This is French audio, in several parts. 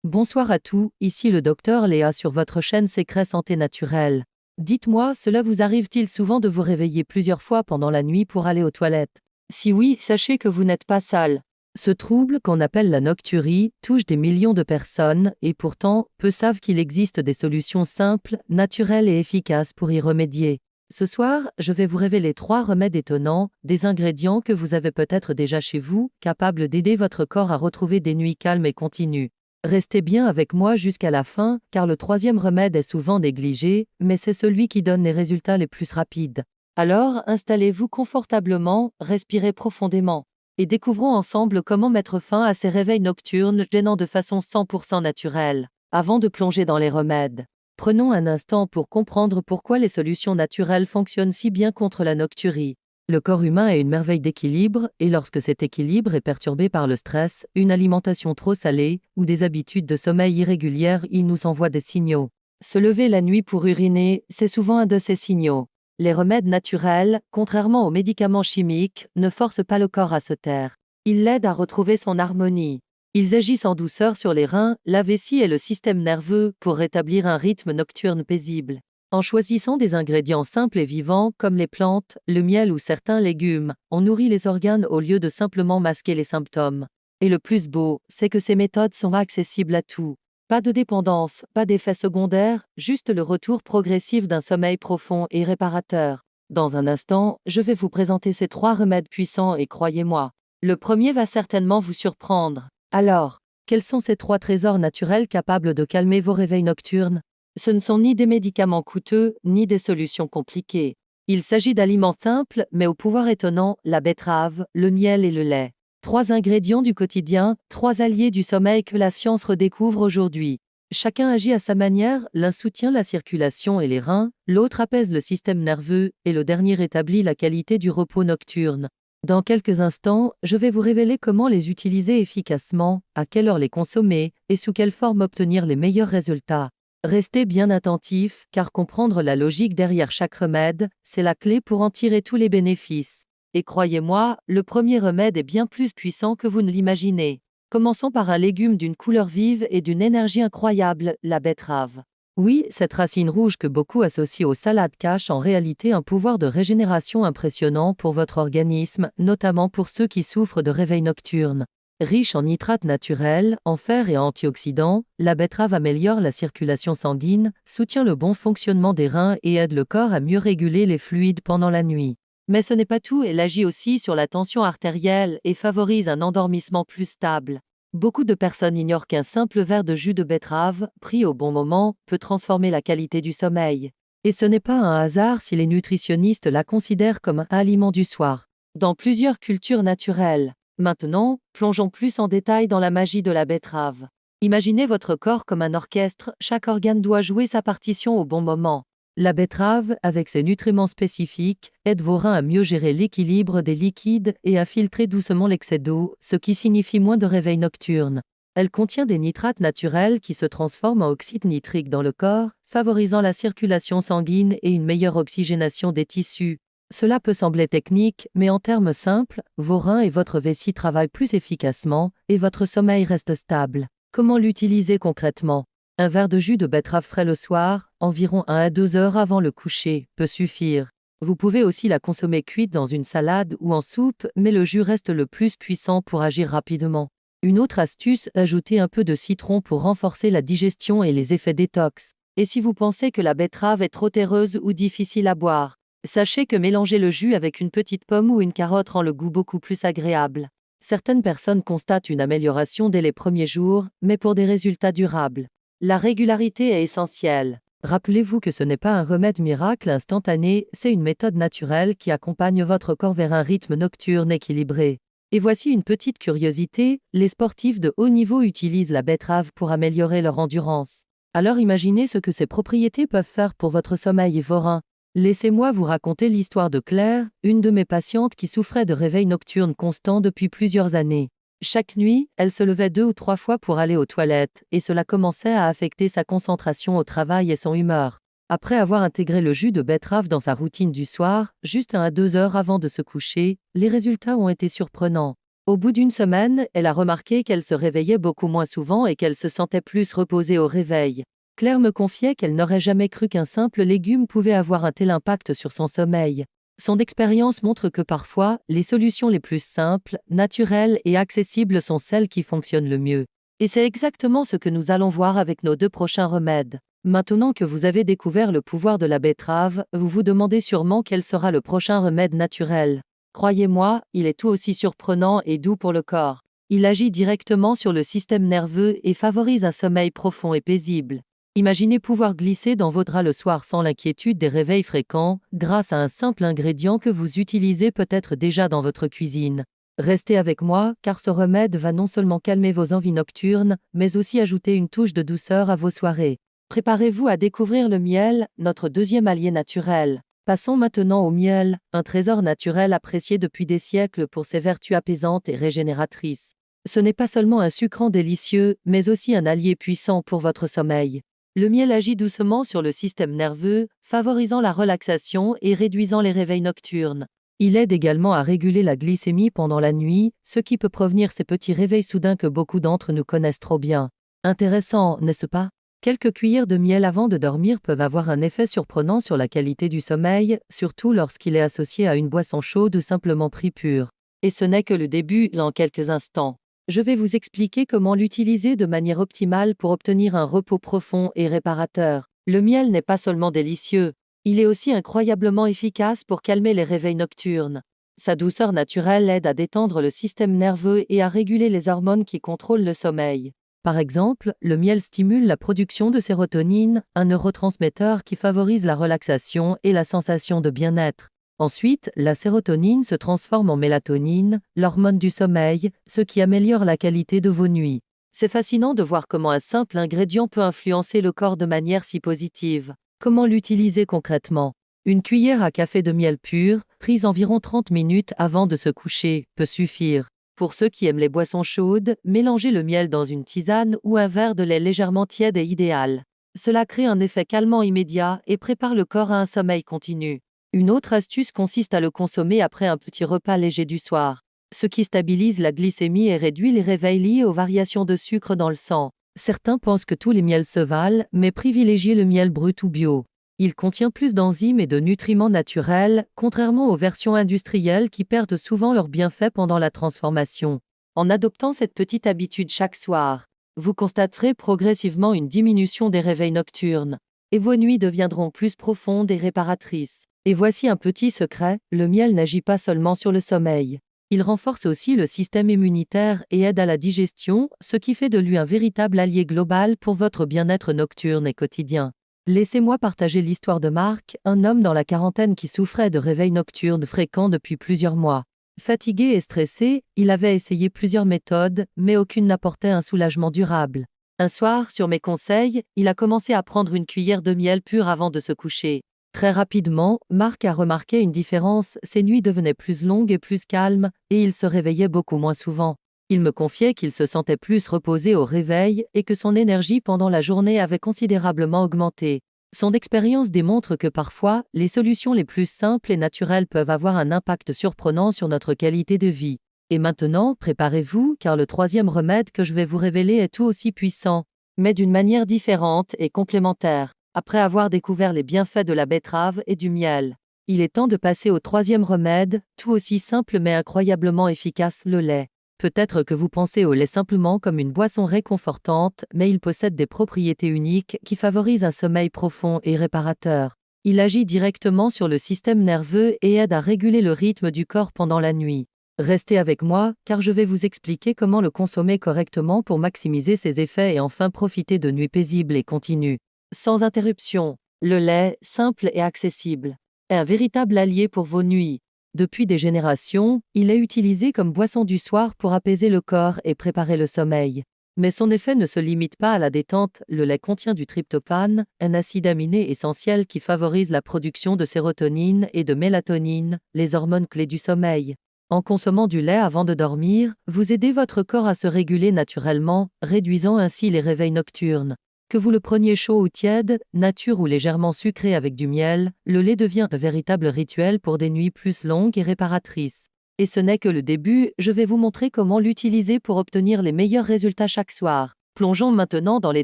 Bonsoir à tous, ici le docteur Léa sur votre chaîne Secret Santé Naturelle. Dites-moi, cela vous arrive-t-il souvent de vous réveiller plusieurs fois pendant la nuit pour aller aux toilettes? Si oui, sachez que vous n'êtes pas seul. Ce trouble, qu'on appelle la nocturie, touche des millions de personnes, et pourtant, peu savent qu'il existe des solutions simples, naturelles et efficaces pour y remédier. Ce soir, je vais vous révéler 3 remèdes étonnants, des ingrédients que vous avez peut-être déjà chez vous, capables d'aider votre corps à retrouver des nuits calmes et continues. Restez bien avec moi jusqu'à la fin, car le 3e remède est souvent négligé, mais c'est celui qui donne les résultats les plus rapides. Alors, installez-vous confortablement, respirez profondément, et découvrons ensemble comment mettre fin à ces réveils nocturnes gênants de façon 100% naturelle. Avant de plonger dans les remèdes, prenons un instant pour comprendre pourquoi les solutions naturelles fonctionnent si bien contre la nocturie. Le corps humain est une merveille d'équilibre, et lorsque cet équilibre est perturbé par le stress, une alimentation trop salée, ou des habitudes de sommeil irrégulières, il nous envoie des signaux. Se lever la nuit pour uriner, c'est souvent un de ces signaux. Les remèdes naturels, contrairement aux médicaments chimiques, ne forcent pas le corps à se taire. Ils l'aident à retrouver son harmonie. Ils agissent en douceur sur les reins, la vessie et le système nerveux pour rétablir un rythme nocturne paisible. En choisissant des ingrédients simples et vivants comme les plantes, le miel ou certains légumes, on nourrit les organes au lieu de simplement masquer les symptômes. Et le plus beau, c'est que ces méthodes sont accessibles à tous. Pas de dépendance, pas d'effets secondaires, juste le retour progressif d'un sommeil profond et réparateur. Dans un instant, je vais vous présenter ces 3 remèdes puissants et croyez-moi, le premier va certainement vous surprendre. Alors, quels sont ces 3 trésors naturels capables de calmer vos réveils nocturnes? Ce ne sont ni des médicaments coûteux, ni des solutions compliquées. Il s'agit d'aliments simples, mais au pouvoir étonnant, la betterave, le miel et le lait. 3 ingrédients du quotidien, 3 alliés du sommeil que la science redécouvre aujourd'hui. Chacun agit à sa manière, l'un soutient la circulation et les reins, l'autre apaise le système nerveux, et le dernier rétablit la qualité du repos nocturne. Dans quelques instants, je vais vous révéler comment les utiliser efficacement, à quelle heure les consommer, et sous quelle forme obtenir les meilleurs résultats. Restez bien attentifs, car comprendre la logique derrière chaque remède, c'est la clé pour en tirer tous les bénéfices. Et croyez-moi, le premier remède est bien plus puissant que vous ne l'imaginez. Commençons par un légume d'une couleur vive et d'une énergie incroyable, la betterave. Oui, cette racine rouge que beaucoup associent aux salades cache en réalité un pouvoir de régénération impressionnant pour votre organisme, notamment pour ceux qui souffrent de réveils nocturnes. Riche en nitrates naturels, en fer et en antioxydants, la betterave améliore la circulation sanguine, soutient le bon fonctionnement des reins et aide le corps à mieux réguler les fluides pendant la nuit. Mais ce n'est pas tout, elle agit aussi sur la tension artérielle et favorise un endormissement plus stable. Beaucoup de personnes ignorent qu'un simple verre de jus de betterave, pris au bon moment, peut transformer la qualité du sommeil. Et ce n'est pas un hasard si les nutritionnistes la considèrent comme un aliment du soir. Dans plusieurs cultures naturelles. Maintenant, plongeons plus en détail dans la magie de la betterave. Imaginez votre corps comme un orchestre, chaque organe doit jouer sa partition au bon moment. La betterave, avec ses nutriments spécifiques, aide vos reins à mieux gérer l'équilibre des liquides et à filtrer doucement l'excès d'eau, ce qui signifie moins de réveils nocturnes. Elle contient des nitrates naturels qui se transforment en oxyde nitrique dans le corps, favorisant la circulation sanguine et une meilleure oxygénation des tissus. Cela peut sembler technique, mais en termes simples, vos reins et votre vessie travaillent plus efficacement et votre sommeil reste stable. Comment l'utiliser concrètement? Un verre de jus de betterave frais le soir, environ 1 à 2 heures avant le coucher, peut suffire. Vous pouvez aussi la consommer cuite dans une salade ou en soupe, mais le jus reste le plus puissant pour agir rapidement. Une autre astuce, ajouter un peu de citron pour renforcer la digestion et les effets détox. Et si vous pensez que la betterave est trop terreuse ou difficile à boire, sachez que mélanger le jus avec une petite pomme ou une carotte rend le goût beaucoup plus agréable. Certaines personnes constatent une amélioration dès les premiers jours, mais pour des résultats durables. La régularité est essentielle. Rappelez-vous que ce n'est pas un remède miracle instantané, c'est une méthode naturelle qui accompagne votre corps vers un rythme nocturne équilibré. Et voici une petite curiosité, les sportifs de haut niveau utilisent la betterave pour améliorer leur endurance. Alors imaginez ce que ces propriétés peuvent faire pour votre sommeil et vos reins. Laissez-moi vous raconter l'histoire de Claire, une de mes patientes qui souffrait de réveils nocturnes constants depuis plusieurs années. Chaque nuit, elle se levait 2 ou 3 fois pour aller aux toilettes, et cela commençait à affecter sa concentration au travail et son humeur. Après avoir intégré le jus de betterave dans sa routine du soir, juste 1 à 2 heures avant de se coucher, les résultats ont été surprenants. Au bout d'une semaine, elle a remarqué qu'elle se réveillait beaucoup moins souvent et qu'elle se sentait plus reposée au réveil. Claire me confiait qu'elle n'aurait jamais cru qu'un simple légume pouvait avoir un tel impact sur son sommeil. Son expérience montre que parfois, les solutions les plus simples, naturelles et accessibles sont celles qui fonctionnent le mieux. Et c'est exactement ce que nous allons voir avec nos 2 prochains remèdes. Maintenant que vous avez découvert le pouvoir de la betterave, vous vous demandez sûrement quel sera le prochain remède naturel. Croyez-moi, il est tout aussi surprenant et doux pour le corps. Il agit directement sur le système nerveux et favorise un sommeil profond et paisible. Imaginez pouvoir glisser dans vos draps le soir sans l'inquiétude des réveils fréquents, grâce à un simple ingrédient que vous utilisez peut-être déjà dans votre cuisine. Restez avec moi, car ce remède va non seulement calmer vos envies nocturnes, mais aussi ajouter une touche de douceur à vos soirées. Préparez-vous à découvrir le miel, notre deuxième allié naturel. Passons maintenant au miel, un trésor naturel apprécié depuis des siècles pour ses vertus apaisantes et régénératrices. Ce n'est pas seulement un sucrant délicieux, mais aussi un allié puissant pour votre sommeil. Le miel agit doucement sur le système nerveux, favorisant la relaxation et réduisant les réveils nocturnes. Il aide également à réguler la glycémie pendant la nuit, ce qui peut provenir ces petits réveils soudains que beaucoup d'entre nous connaissent trop bien. Intéressant, n'est-ce pas? Quelques cuillères de miel avant de dormir peuvent avoir un effet surprenant sur la qualité du sommeil, surtout lorsqu'il est associé à une boisson chaude ou simplement pris pur. Et ce n'est que le début dans quelques instants. Je vais vous expliquer comment l'utiliser de manière optimale pour obtenir un repos profond et réparateur. Le miel n'est pas seulement délicieux, il est aussi incroyablement efficace pour calmer les réveils nocturnes. Sa douceur naturelle aide à détendre le système nerveux et à réguler les hormones qui contrôlent le sommeil. Par exemple, le miel stimule la production de sérotonine, un neurotransmetteur qui favorise la relaxation et la sensation de bien-être. Ensuite, la sérotonine se transforme en mélatonine, l'hormone du sommeil, ce qui améliore la qualité de vos nuits. C'est fascinant de voir comment un simple ingrédient peut influencer le corps de manière si positive. Comment l'utiliser concrètement? Une cuillère à café de miel pur, prise environ 30 minutes avant de se coucher, peut suffire. Pour ceux qui aiment les boissons chaudes, mélanger le miel dans une tisane ou un verre de lait légèrement tiède est idéal. Cela crée un effet calmant immédiat et prépare le corps à un sommeil continu. Une autre astuce consiste à le consommer après un petit repas léger du soir, ce qui stabilise la glycémie et réduit les réveils liés aux variations de sucre dans le sang. Certains pensent que tous les miels se valent, mais privilégiez le miel brut ou bio. Il contient plus d'enzymes et de nutriments naturels, contrairement aux versions industrielles qui perdent souvent leurs bienfaits pendant la transformation. En adoptant cette petite habitude chaque soir, vous constaterez progressivement une diminution des réveils nocturnes, et vos nuits deviendront plus profondes et réparatrices. Et voici un petit secret, le miel n'agit pas seulement sur le sommeil. Il renforce aussi le système immunitaire et aide à la digestion, ce qui fait de lui un véritable allié global pour votre bien-être nocturne et quotidien. Laissez-moi partager l'histoire de Marc, un homme dans la quarantaine qui souffrait de réveils nocturnes fréquents depuis plusieurs mois. Fatigué et stressé, il avait essayé plusieurs méthodes, mais aucune n'apportait un soulagement durable. Un soir, sur mes conseils, il a commencé à prendre une cuillère de miel pur avant de se coucher. Très rapidement, Marc a remarqué une différence, ses nuits devenaient plus longues et plus calmes, et il se réveillait beaucoup moins souvent. Il me confiait qu'il se sentait plus reposé au réveil et que son énergie pendant la journée avait considérablement augmenté. Son expérience démontre que parfois, les solutions les plus simples et naturelles peuvent avoir un impact surprenant sur notre qualité de vie. Et maintenant, préparez-vous, car le troisième remède que je vais vous révéler est tout aussi puissant, mais d'une manière différente et complémentaire. Après avoir découvert les bienfaits de la betterave et du miel, il est temps de passer au troisième remède, tout aussi simple mais incroyablement efficace, le lait. Peut-être que vous pensez au lait simplement comme une boisson réconfortante, mais il possède des propriétés uniques qui favorisent un sommeil profond et réparateur. Il agit directement sur le système nerveux et aide à réguler le rythme du corps pendant la nuit. Restez avec moi, car je vais vous expliquer comment le consommer correctement pour maximiser ses effets et enfin profiter de nuits paisibles et continues. Sans interruption, le lait, simple et accessible, est un véritable allié pour vos nuits. Depuis des générations, il est utilisé comme boisson du soir pour apaiser le corps et préparer le sommeil. Mais son effet ne se limite pas à la détente, le lait contient du tryptophane, un acide aminé essentiel qui favorise la production de sérotonine et de mélatonine, les hormones clés du sommeil. En consommant du lait avant de dormir, vous aidez votre corps à se réguler naturellement, réduisant ainsi les réveils nocturnes. Que vous le preniez chaud ou tiède, nature ou légèrement sucré avec du miel, le lait devient un véritable rituel pour des nuits plus longues et réparatrices. Et ce n'est que le début, je vais vous montrer comment l'utiliser pour obtenir les meilleurs résultats chaque soir. Plongeons maintenant dans les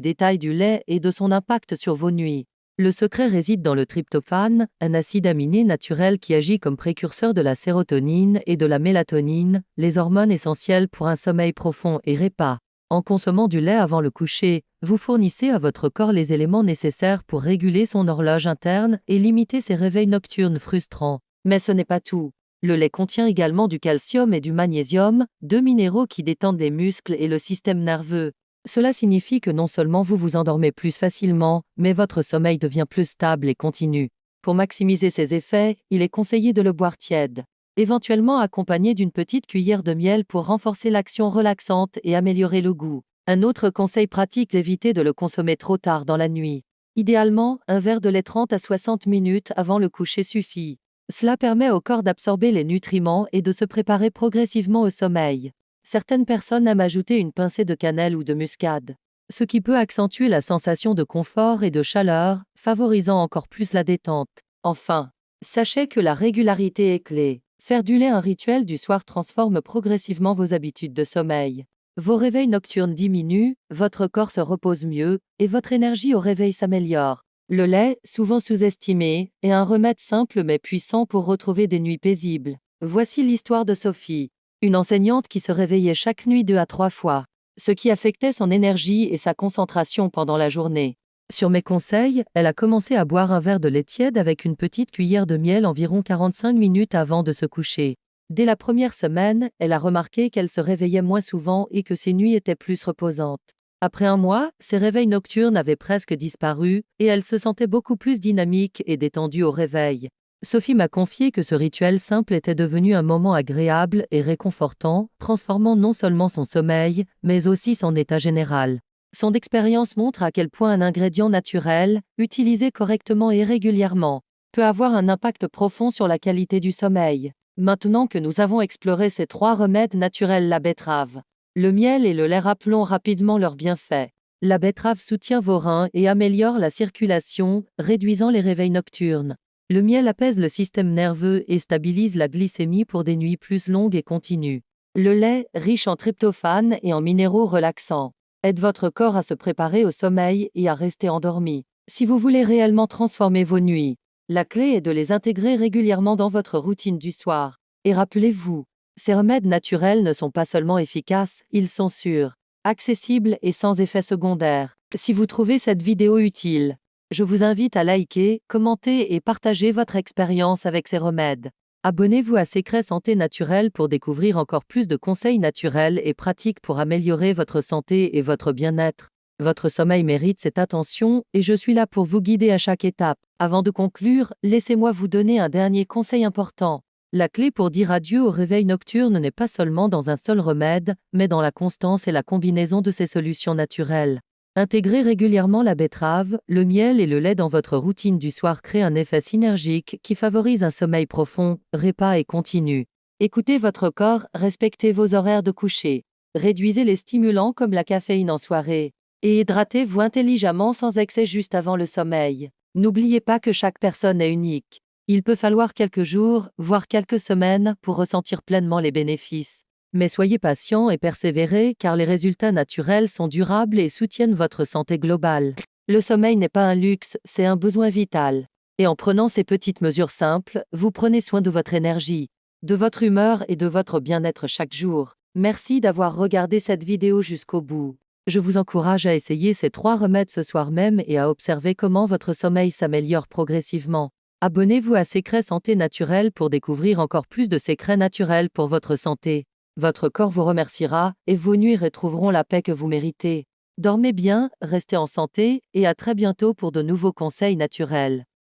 détails du lait et de son impact sur vos nuits. Le secret réside dans le tryptophane, un acide aminé naturel qui agit comme précurseur de la sérotonine et de la mélatonine, les hormones essentielles pour un sommeil profond et repas. En consommant du lait avant le coucher, vous fournissez à votre corps les éléments nécessaires pour réguler son horloge interne et limiter ses réveils nocturnes frustrants. Mais ce n'est pas tout. Le lait contient également du calcium et du magnésium, deux minéraux qui détendent les muscles et le système nerveux. Cela signifie que non seulement vous vous endormez plus facilement, mais votre sommeil devient plus stable et continu. Pour maximiser ses effets, il est conseillé de le boire tiède, éventuellement accompagné d'une petite cuillère de miel pour renforcer l'action relaxante et améliorer le goût. Un autre conseil pratique d'éviter de le consommer trop tard dans la nuit. Idéalement, un verre de lait 30 à 60 minutes avant le coucher suffit. Cela permet au corps d'absorber les nutriments et de se préparer progressivement au sommeil. Certaines personnes aiment ajouter une pincée de cannelle ou de muscade, ce qui peut accentuer la sensation de confort et de chaleur, favorisant encore plus la détente. Enfin, sachez que la régularité est clé. Faire du lait un rituel du soir transforme progressivement vos habitudes de sommeil. Vos réveils nocturnes diminuent, votre corps se repose mieux, et votre énergie au réveil s'améliore. Le lait, souvent sous-estimé, est un remède simple mais puissant pour retrouver des nuits paisibles. Voici l'histoire de Sophie, une enseignante qui se réveillait chaque nuit 2 à 3 fois, ce qui affectait son énergie et sa concentration pendant la journée. Sur mes conseils, elle a commencé à boire un verre de lait tiède avec une petite cuillère de miel environ 45 minutes avant de se coucher. Dès la première semaine, elle a remarqué qu'elle se réveillait moins souvent et que ses nuits étaient plus reposantes. Après un mois, ses réveils nocturnes avaient presque disparu et elle se sentait beaucoup plus dynamique et détendue au réveil. Sophie m'a confié que ce rituel simple était devenu un moment agréable et réconfortant, transformant non seulement son sommeil, mais aussi son état général. Son expérience montre à quel point un ingrédient naturel, utilisé correctement et régulièrement, peut avoir un impact profond sur la qualité du sommeil. Maintenant que nous avons exploré ces 3 remèdes naturels, la betterave, le miel et le lait, rappelons rapidement leurs bienfaits. La betterave soutient vos reins et améliore la circulation, réduisant les réveils nocturnes. Le miel apaise le système nerveux et stabilise la glycémie pour des nuits plus longues et continues. Le lait, riche en tryptophane et en minéraux relaxants, aide votre corps à se préparer au sommeil et à rester endormi. Si vous voulez réellement transformer vos nuits, la clé est de les intégrer régulièrement dans votre routine du soir. Et rappelez-vous, ces remèdes naturels ne sont pas seulement efficaces, ils sont sûrs, accessibles et sans effet secondaire. Si vous trouvez cette vidéo utile, je vous invite à liker, commenter et partager votre expérience avec ces remèdes. Abonnez-vous à Secrets Santé Naturelle pour découvrir encore plus de conseils naturels et pratiques pour améliorer votre santé et votre bien-être. Votre sommeil mérite cette attention et je suis là pour vous guider à chaque étape. Avant de conclure, laissez-moi vous donner un dernier conseil important. La clé pour dire adieu au réveil nocturne n'est pas seulement dans un seul remède, mais dans la constance et la combinaison de ces solutions naturelles. Intégrer régulièrement la betterave, le miel et le lait dans votre routine du soir crée un effet synergique qui favorise un sommeil profond, repas et continu. Écoutez votre corps, respectez vos horaires de coucher, réduisez les stimulants comme la caféine en soirée, et hydratez-vous intelligemment sans excès juste avant le sommeil. N'oubliez pas que chaque personne est unique. Il peut falloir quelques jours, voire quelques semaines, pour ressentir pleinement les bénéfices. Mais soyez patient et persévérez car les résultats naturels sont durables et soutiennent votre santé globale. Le sommeil n'est pas un luxe, c'est un besoin vital. Et en prenant ces petites mesures simples, vous prenez soin de votre énergie, de votre humeur et de votre bien-être chaque jour. Merci d'avoir regardé cette vidéo jusqu'au bout. Je vous encourage à essayer ces 3 remèdes ce soir même et à observer comment votre sommeil s'améliore progressivement. Abonnez-vous à Secrets Santé Naturelle pour découvrir encore plus de secrets naturels pour votre santé. Votre corps vous remerciera et vos nuits retrouveront la paix que vous méritez. Dormez bien, restez en santé et à très bientôt pour de nouveaux conseils naturels.